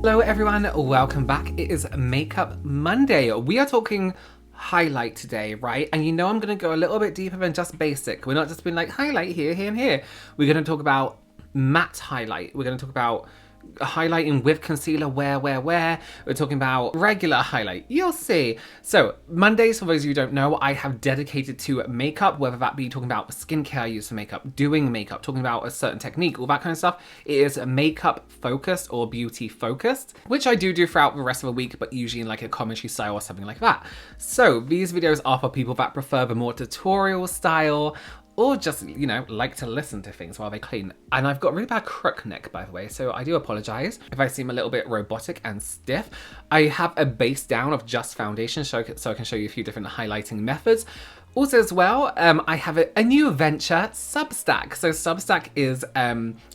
Hello everyone, welcome back. It is Makeup Monday. We are talking highlight today, right? And you know I'm going to go a little bit deeper than just basic. We're not just being like highlight here, here, and here. We're going to talk about matte highlight. We're going to talk about highlighting with concealer, where. We're talking about regular highlight. You'll see. So Mondays, for those of you who don't know, I have dedicated to makeup, whether that be talking about skincare use of makeup, doing makeup, talking about a certain technique, all that kind of stuff. It is makeup focused or beauty focused, which I do throughout the rest of the week, but usually in like a commentary style or something like that. So these videos are for people that prefer the more tutorial style, or just, you know, like to listen to things while they clean. And I've got really bad crook neck, by the way, so I do apologize if I seem a little bit robotic and stiff. I have a base down of just foundation, so I can show you a few different highlighting methods. Also as well, I have a new venture, Substack. So Substack is,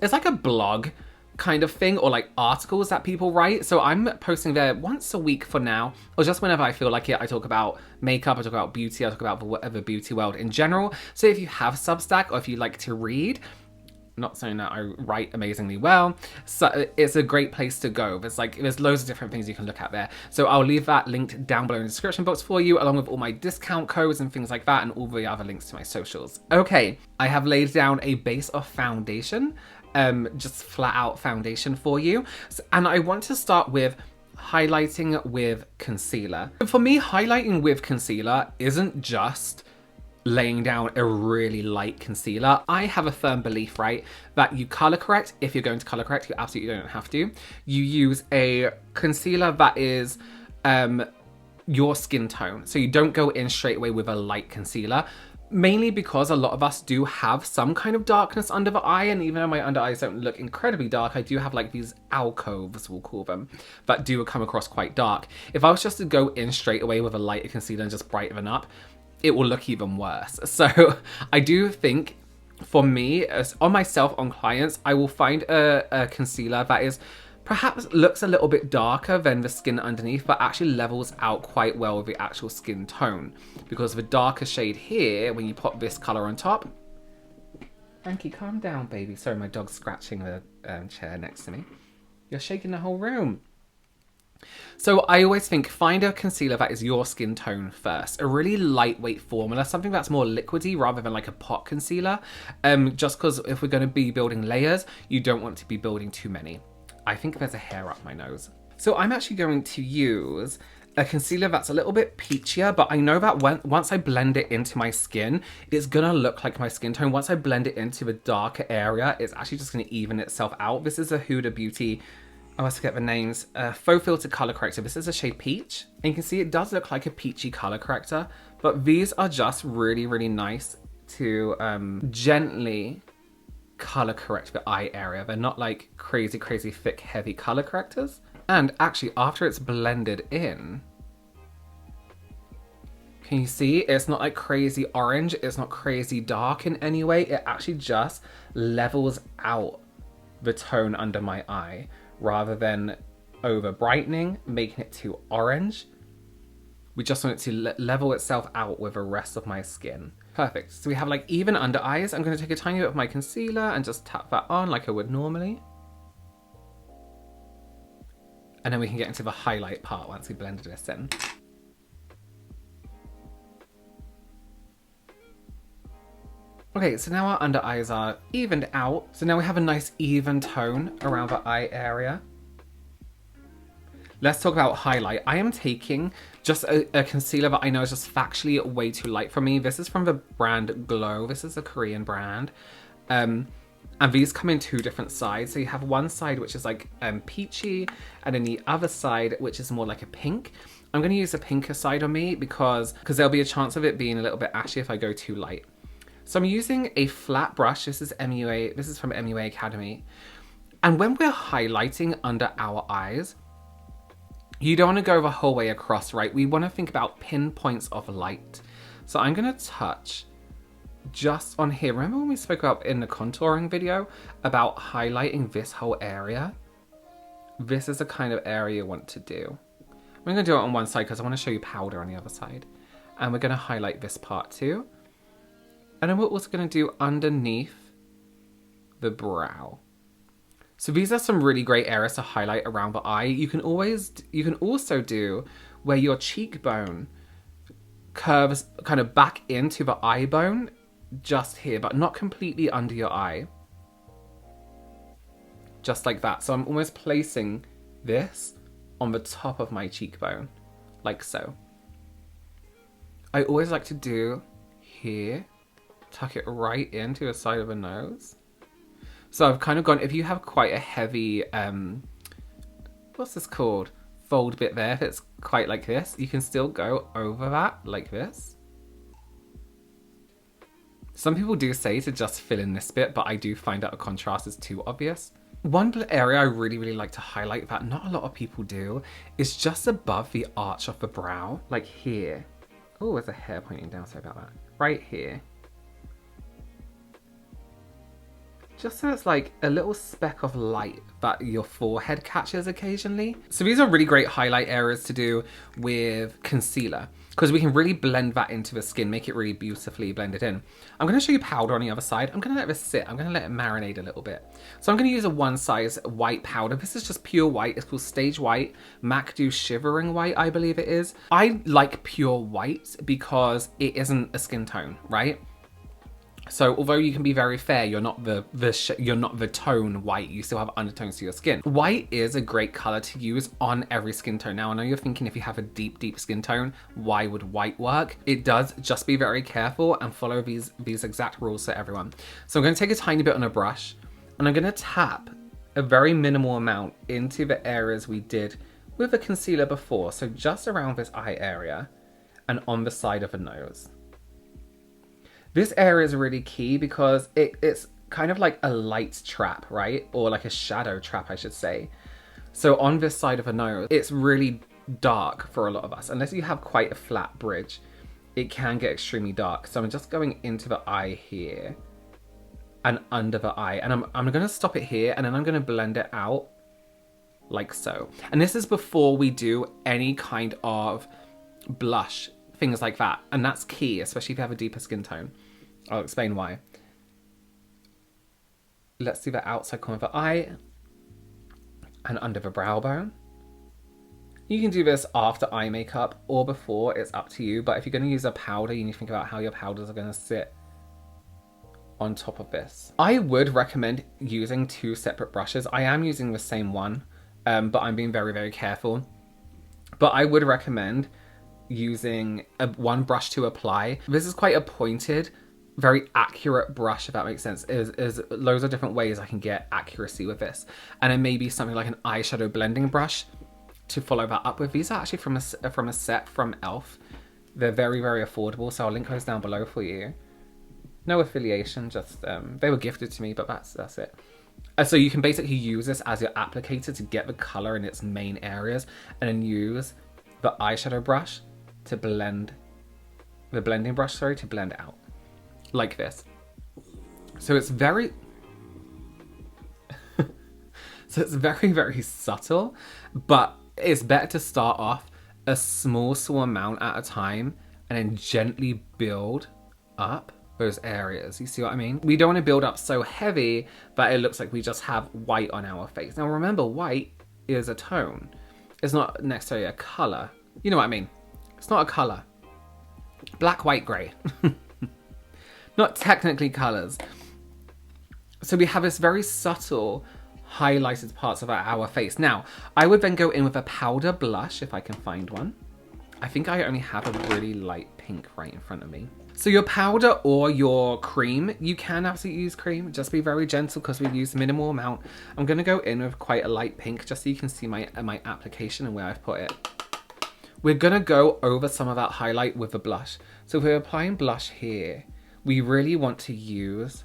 it's like a blog kind of thing, or like articles that people write. So I'm posting there once a week for now, or just whenever I feel like it. I talk about makeup, I talk about beauty, I talk about the beauty world in general. So if you have Substack, or if you like to read, not saying that I write amazingly well, so it's a great place to go. There's loads of different things you can look at there. So I'll leave that linked down below in the description box for you, along with all my discount codes and things like that, and all the other links to my socials. Okay, I have laid down a base of foundation, just flat out foundation for you. And I want to start with highlighting with concealer. For me, highlighting with concealer isn't just laying down a really light concealer. I have a firm belief, right, that you color correct. If you're going to color correct, you absolutely don't have to. You use a concealer that is your skin tone. So you don't go in straight away with a light concealer. Mainly because a lot of us do have some kind of darkness under the eye, and even though my under eyes don't look incredibly dark, I do have like these alcoves, we'll call them, that do come across quite dark. If I was just to go in straight away with a lighter concealer and just brighten up, it will look even worse. So I do think, for me, on myself, on clients, I will find a concealer that is perhaps looks a little bit darker than the skin underneath, but actually levels out quite well with the actual skin tone. Because the darker shade here, when you pop this color on top... Frankie, calm down, baby. Sorry, my dog's scratching the chair next to me. You're shaking the whole room. So I always think, find a concealer that is your skin tone first. A really lightweight formula, something that's more liquidy rather than like a pot concealer. Just because if we're going to be building layers, you don't want to be building too many. I think there's a hair up my nose. So I'm actually going to use a concealer that's a little bit peachier, but I know that once I blend it into my skin, it's gonna look like my skin tone. Once I blend it into a darker area, it's actually just gonna even itself out. This is a Huda Beauty, I always forget the names, Faux Filter Color Corrector. This is a shade Peach, and you can see it does look like a peachy color corrector, but these are just really, really nice to gently color correct the eye area. They're not like crazy thick heavy color correctors. And actually, after it's blended in, can you see it's not like crazy orange, it's not crazy dark in any way. It actually just levels out the tone under my eye rather than over brightening, making it too orange. We just want it to level itself out with the rest of my skin. Perfect. So we have like even under eyes. I'm going to take a tiny bit of my concealer and just tap that on like I would normally. And then we can get into the highlight part once we blended this in. Okay, so now our under eyes are evened out. So now we have a nice even tone around the eye area. Let's talk about highlight. I am taking just a concealer that I know is just factually way too light for me. This is from the brand Glow. This is a Korean brand. And these come in two different sides. So you have one side which is like peachy, and then the other side which is more like a pink. I'm going to use the pinker side on me because there'll be a chance of it being a little bit ashy if I go too light. So I'm using a flat brush. This is MUA. This is from MUA Academy. And when we're highlighting under our eyes, you don't want to go the whole way across, right? We want to think about pinpoints of light. So I'm going to touch just on here. Remember when we spoke about in the contouring video about highlighting this whole area? This is the kind of area you want to do. I'm going to do it on one side because I want to show you powder on the other side. And we're going to highlight this part too. And then we're also going to do underneath the brow. So these are some really great areas to highlight around the eye. You can also do where your cheekbone curves kind of back into the eye bone, just here, but not completely under your eye. Just like that. So I'm almost placing this on the top of my cheekbone, like so. I always like to do here, tuck it right into the side of the nose. So I've kind of gone, if you have quite a heavy, what's this called? Fold bit there, if it's quite like this, you can still go over that like this. Some people do say to just fill in this bit, but I do find that a contrast is too obvious. One area I really like to highlight that not a lot of people do is just above the arch of the brow, like here. Oh, there's a hair pointing down, sorry about that. Right here. Just so it's like a little speck of light that your forehead catches occasionally. So these are really great highlight areas to do with concealer, because we can really blend that into the skin, make it really beautifully blended in. I'm going to show you powder on the other side. I'm going to let this sit. I'm going to let it marinate a little bit. So I'm going to use a one size white powder. This is just pure white. It's called Stage White. MAC do Shivering White, I believe it is. I like pure white because it isn't a skin tone, right? So although you can be very fair, you're not the tone white, you still have undertones to your skin. White is a great color to use on every skin tone. Now I know you're thinking, if you have a deep skin tone, why would white work? It does, just be very careful and follow these exact rules for everyone. So I'm going to take a tiny bit on a brush and I'm going to tap a very minimal amount into the areas we did with the concealer before. So just around this eye area and on the side of the nose. This area is really key because it's kind of like a light trap, right? Or like a shadow trap, I should say. So on this side of the nose, it's really dark for a lot of us. Unless you have quite a flat bridge, it can get extremely dark. So I'm just going into the eye here and under the eye. And I'm going to stop it here and then I'm going to blend it out like so. And this is before we do any kind of blush, things like that. And that's key, especially if you have a deeper skin tone. I'll explain why. Let's do the outside corner of the eye and under the brow bone. You can do this after eye makeup or before, it's up to you. But if you're going to use a powder, you need to think about how your powders are going to sit on top of this. I would recommend using two separate brushes. I am using the same one, but I'm being very careful. But I would recommend using one brush to apply. This is quite a pointed, very accurate brush, if that makes sense. There's loads of different ways I can get accuracy with this. And then maybe something like an eyeshadow blending brush to follow that up with. These are actually from a set from e.l.f. They're very affordable, so I'll link those down below for you. No affiliation, just they were gifted to me, but that's it. So you can basically use this as your applicator to get the color in its main areas, and then use the eyeshadow brush to blend, the blending brush, sorry, to blend out. Like this. So it's very very subtle, but it's better to start off a small amount at a time and then gently build up those areas. You see what I mean? We don't want to build up so heavy that it looks like we just have white on our face. Now remember, white is a tone. It's not necessarily a color. You know what I mean? It's not a color. Black, white, grey. Not technically colours. So we have this very subtle highlighted parts of our face. Now, I would then go in with a powder blush if I can find one. I think I only have a really light pink right in front of me. So your powder or your cream, you can absolutely use cream. Just be very gentle because we've used minimal amount. I'm going to go in with quite a light pink just so you can see my application and where I've put it. We're going to go over some of that highlight with a blush. So if we're applying blush here, we really want to use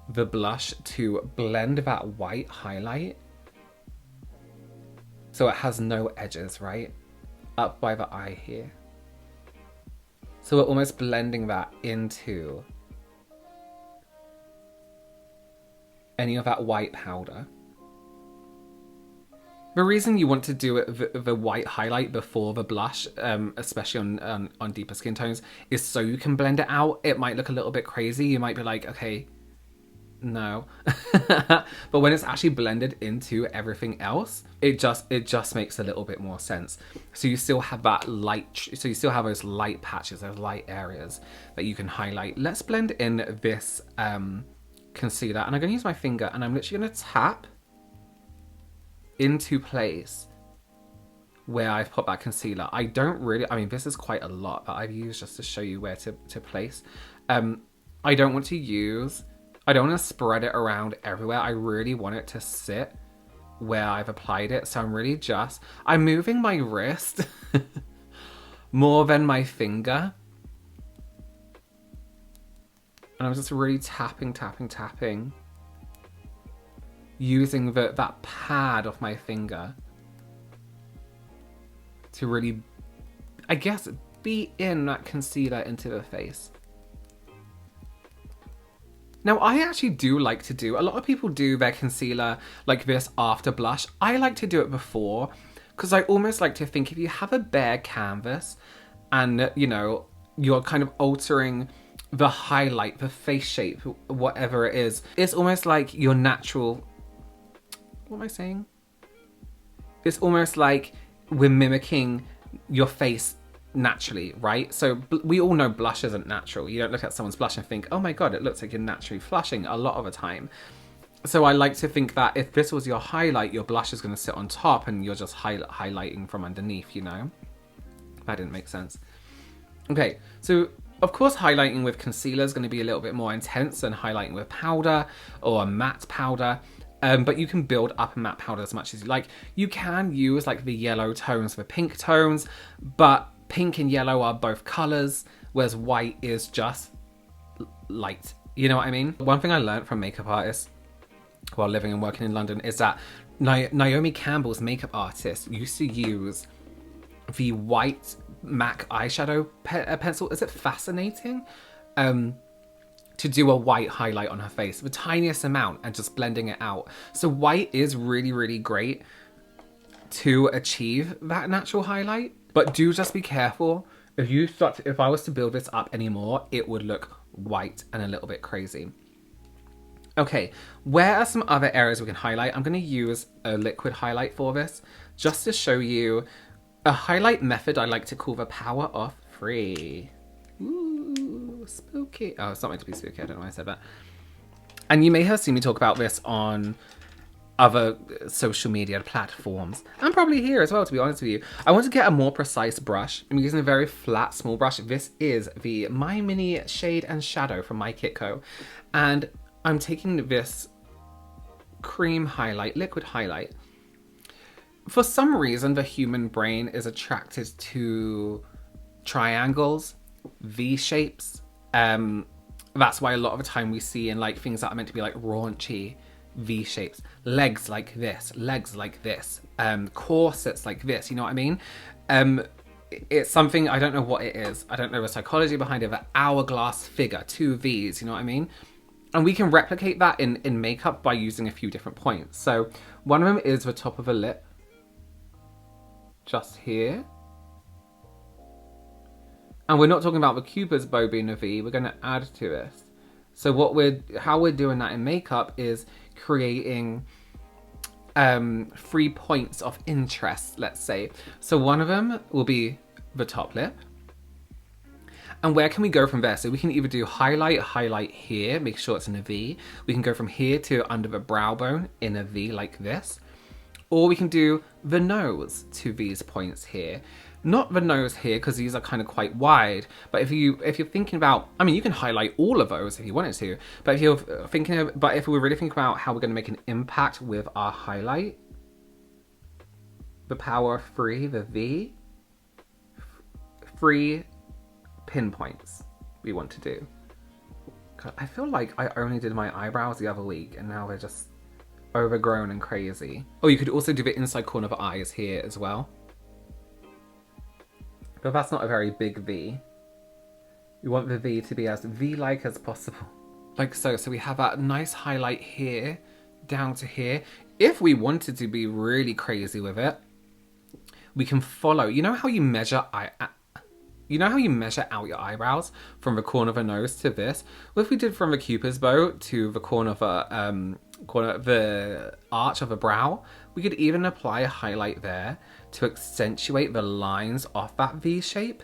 the blush to blend that white highlight so it has no edges, right? Up by the eye here. So we're almost blending that into any of that white powder. The reason you want to do it, the white highlight before the blush, especially on deeper skin tones, is so you can blend it out. It might look a little bit crazy. You might be like, okay, No. But when it's actually blended into everything else, it just makes a little bit more sense. So you still have that light, so you still have those light patches, those light areas that you can highlight. Let's blend in this concealer, and I'm going to use my finger, and I'm literally going to tap into place where I've put that concealer. I mean, this is quite a lot that I've used just to show you where to place. I don't want to spread it around everywhere. I really want it to sit where I've applied it. So I'm moving my wrist more than my finger. And I'm just really tapping, using that pad of my finger to really, I guess, beat in that concealer into the face. Now, I actually do like to do, a lot of people do their concealer like this after blush. I like to do it before, because I almost like to think if you have a bare canvas and, you know, you're kind of altering the highlight, the face shape, whatever it is, it's almost like your natural, what am I saying? It's almost like we're mimicking your face naturally, right? So we all know blush isn't natural. You don't look at someone's blush and think, oh my god, it looks like you're naturally flushing a lot of the time. So I like to think that if this was your highlight, your blush is going to sit on top and you're just highlighting from underneath, you know? That didn't make sense. Okay, so of course highlighting with concealer is going to be a little bit more intense than highlighting with powder or a matte powder. But you can build up a matte powder as much as you like. You can use like the yellow tones for pink tones, but pink and yellow are both colors, whereas white is just light. You know what I mean? One thing I learned from makeup artists while living and working in London is that Naomi Campbell's makeup artist used to use the white MAC eyeshadow pencil. Is it fascinating? To do a white highlight on her face, the tiniest amount, and just blending it out. So white is really, really great to achieve that natural highlight. But do just be careful. If I was to build this up anymore, it would look white and a little bit crazy. Okay, where are some other areas we can highlight? I'm going to use a liquid highlight for this, just to show you a highlight method I like to call the power of three. Ooh, spooky. Oh, it's not meant to be spooky. I don't know why I said that. And you may have seen me talk about this on other social media platforms, and probably here as well, to be honest with you. I want to get a more precise brush. I'm using a very flat, small brush. This is the My Mini Shade and Shadow from My Kitco, and I'm taking this cream highlight, liquid highlight. For some reason, the human brain is attracted to triangles, V shapes. That's why a lot of the time we see in like things that are meant to be like raunchy, V shapes, legs like this, corsets like this, you know what I mean? It's something, I don't know what it is. I don't know the psychology behind it, the hourglass figure, two V's, you know what I mean? And we can replicate that in makeup by using a few different points. So one of them is the top of the lip, just here. And we're not talking about the Cupid's bow being a V, we're gonna add to this. So how we're doing that in makeup is creating 3 points of interest, let's say. So one of them will be the top lip. And where can we go from there? So we can either do highlight here, make sure it's in a V. We can go from here to under the brow bone in a V like this. Or we can do the nose to these points here. Not the nose here, because these are kind of quite wide. But if you're thinking about, I mean, you can highlight all of those if you wanted to. But if we're really thinking about how we're going to make an impact with our highlight, the power of three, the V, 3 pinpoints we want to do. God, I feel like I only did my eyebrows the other week, and now they're just overgrown and crazy. Oh, you could also do the inside corner of the eyes here as well. But that's not a very big V. You want the V to be as V-like as possible. Like so. So we have that nice highlight here, down to here. If we wanted to be really crazy with it, we can follow. You know how you measure you know how you measure out your eyebrows from the corner of a nose to this? What if we did from the Cupid's bow to the corner of the arch of a brow? We could even apply a highlight there to accentuate the lines off that V shape.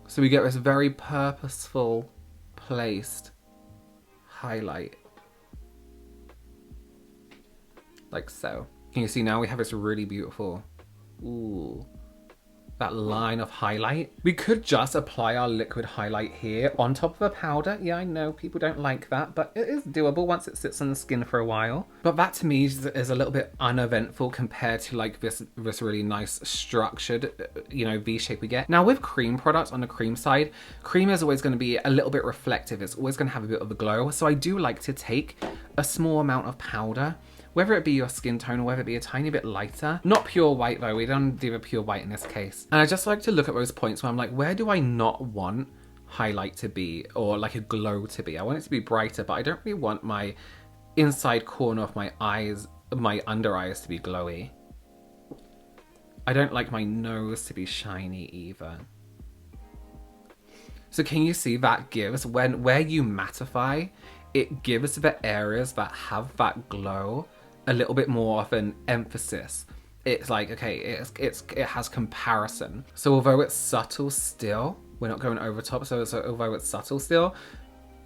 So we get this very purposeful placed highlight. Like so. Can you see now we have this really beautiful, ooh, that line of highlight? We could just apply our liquid highlight here on top of the powder. Yeah, I know people don't like that, but it is doable once it sits on the skin for a while. But that to me is a little bit uneventful compared to like this really nice structured, you know, V shape we get. Now with cream products on the cream side, cream is always going to be a little bit reflective. It's always going to have a bit of a glow. So I do like to take a small amount of powder, whether it be your skin tone or whether it be a tiny bit lighter. Not pure white though, we don't do a pure white in this case. And I just like to look at those points where I'm like, where do I not want highlight to be or like a glow to be? I want it to be brighter, but I don't really want my inside corner of my eyes, my under eyes to be glowy. I don't like my nose to be shiny either. So can you see that gives, where you mattify, it gives the areas that have that glow a little bit more of an emphasis. It's like, okay, it has comparison. So although it's subtle still, we're not going over top, so although it's subtle still,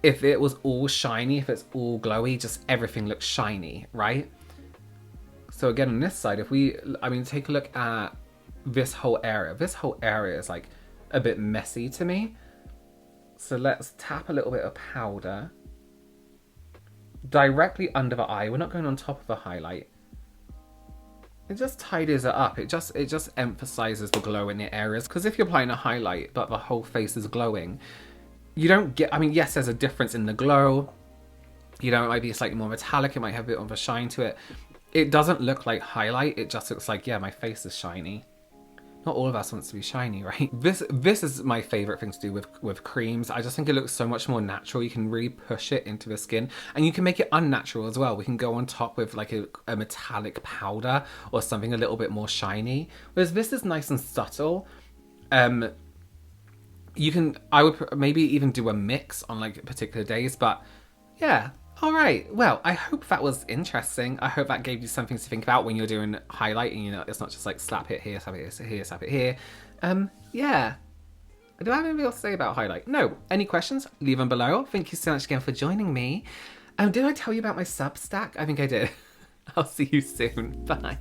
if it was all shiny, if it's all glowy, just everything looks shiny, right? So again, on this side, if we, I mean, take a look at this whole area. This whole area is like a bit messy to me. So let's tap a little bit of powder directly under the eye. We're not going on top of the highlight. It just tidies it up. It just emphasizes the glow in the areas. Because if you're applying a highlight but the whole face is glowing, you don't get, I mean, yes, there's a difference in the glow. You know, it might be slightly more metallic. It might have a bit of a shine to it. It doesn't look like highlight. It just looks like, yeah, my face is shiny. Not all of us wants to be shiny, right? This is my favorite thing to do with creams. I just think it looks so much more natural. You can really push it into the skin and you can make it unnatural as well. We can go on top with like a metallic powder or something a little bit more shiny. Whereas this is nice and subtle. You can, I would maybe even do a mix on like particular days, but yeah. All right, well, I hope that was interesting. I hope that gave you something to think about when you're doing highlighting, you know, it's not just like slap it here, slap it here, slap it here. Yeah. Do I have anything else to say about highlight? No. Any questions? Leave them below. Thank you so much again for joining me. Did I tell you about my Substack? I think I did. I'll see you soon. Bye.